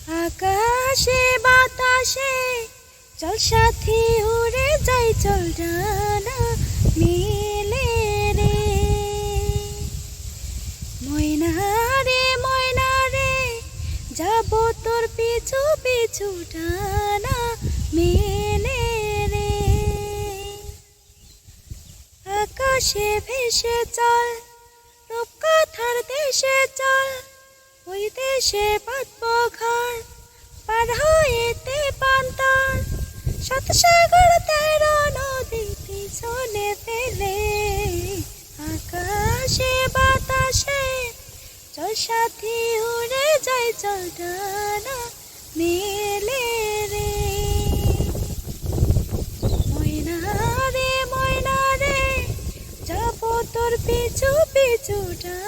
আকাশে বাতাসে চল সাথী উড়ে যাই, চল ডানা মেলে রে। ময়না রে ময়না রে, যাব তোর পিছু পিছু ডানা মেলে রে। আকাশে ভেসে চল, রূপকথার দেশে চল, ওই দেশে বাঁধবো ঘর, পার হইতে পান্তর। সাত সাগর 13 নদী পিছনে ফেলে, আকাশে বাতাসে চল সাথী উড়ে যাই, চল ডানা মেলে রে। ময়না রে ময়না রে, যাব তোর পিছু পিছু ডানা